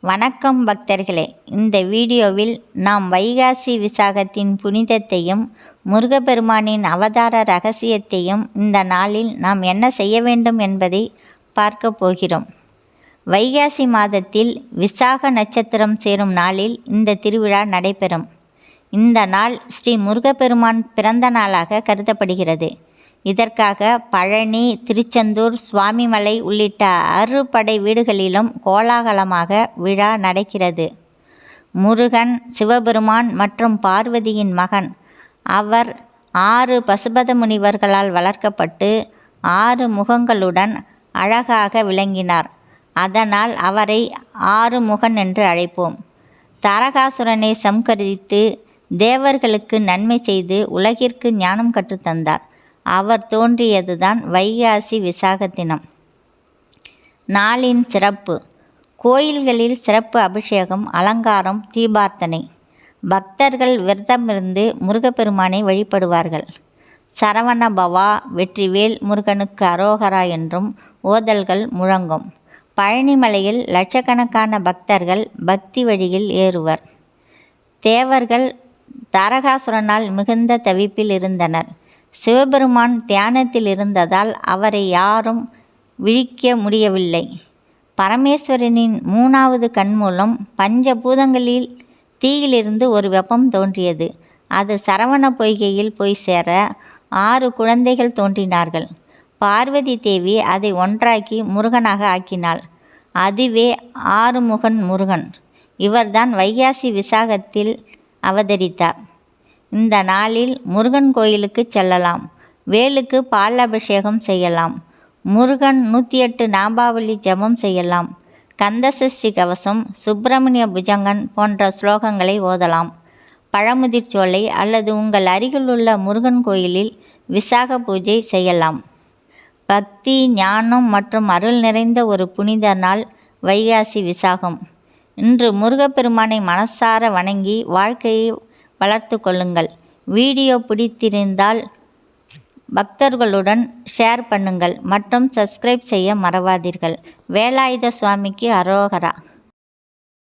வணக்கம் பக்தர்களே. இந்த வீடியோவில் நாம் வைகாசி விசாகத்தின் புனிதத்தையும் முருகப்பெருமானின் அவதார ரகசியத்தையும் இந்த நாளில் நாம் என்ன செய்ய வேண்டும் என்பதை பார்க்க போகிறோம். வைகாசி மாதத்தில் விசாக நட்சத்திரம் சேரும் நாளில் இந்த திருவிழா நடைபெறும். இந்த நாள் ஸ்ரீ முருகப்பெருமான் பிறந்த நாளாக கருதப்படுகிறது. இதற்காக பழனி, திருச்செந்தூர், சுவாமிமலை உள்ளிட்ட 6 படை வீடுகளிலும் கோலாகலமாக விழா நடக்கிறது. முருகன் சிவபெருமான் மற்றும் பார்வதியின் மகன். அவர் 6 பசுபத முனிவர்களால் வளர்க்கப்பட்டு 6 முகங்களுடன் அழகாக விளங்கினார். அதனால் அவரை 6 முகன் என்று அழைப்போம். தாரகாசுரனை சம்ஹரித்து தேவர்களுக்கு நன்மை செய்து உலகிற்கு ஞானம் கற்றுத்தந்தார். அவர் தோன்றியதுதான் வைகாசி விசாக தினம். நாளின் சிறப்பு: கோயில்களில் சிறப்பு அபிஷேகம், அலங்காரம், தீபார்த்தனை. பக்தர்கள் விரதமிருந்து முருகப்பெருமானை வழிபடுவார்கள். சரவண பவா, வெற்றிவேல் முருகனுக்கு அரோகரா என்றும் ஓதல்கள் முழங்கும். பழனிமலையில் லட்சக்கணக்கான பக்தர்கள் பக்தி வழியில் ஏறுவர். தேவர்கள் தாரகாசுரனால் மிகுந்த தவிப்பில் இருந்தனர். சிவபெருமான் தியானத்தில் இருந்ததால் அவரை யாரும் விழிக்க முடியவில்லை. பரமேஸ்வரனின் 3வது கண் மூலம் பஞ்சபூதங்களில் தீயிலிருந்து ஒரு வெப்பம் தோன்றியது. அது சரவண பொய்கையில் போய் சேர 6 குழந்தைகள் தோன்றினார்கள். பார்வதி தேவி அதை ஒன்றாக்கி முருகனாக ஆக்கினாள். அதுவே 6 முகன் முருகன். இவர்தான் வைகாசி விசாகத்தில் அவதரித்தார். இந்த நாளில் முருகன் கோயிலுக்கு செல்லலாம். வேலுக்கு பால் அபிஷேகம் செய்யலாம். முருகன் 108 நாபாவளி ஜபம் செய்யலாம். கந்தசஷ்டி கவசம், சுப்பிரமணிய புஜங்கன் போன்ற ஸ்லோகங்களை ஓதலாம். பழமுதிர்ச்சோலை அல்லது உங்கள் அருகிலுள்ள முருகன் கோயிலில் விசாக பூஜை செய்யலாம். பக்தி, ஞானம் மற்றும் அருள் நிறைந்த ஒரு புனித நாள் வைகாசி விசாகம். இன்று முருகப்பெருமானை மனசார வணங்கி வாழ்க்கையை வளர்த்து கொள்ளுங்கள். வீடியோ பிடித்திருந்தால் பக்தர்களுடன் ஷேர் பண்ணுங்கள் மற்றும் சப்ஸ்கிரைப் செய்ய மறவாதீர்கள். வேலாயுத சுவாமிக்கு அரோகரா.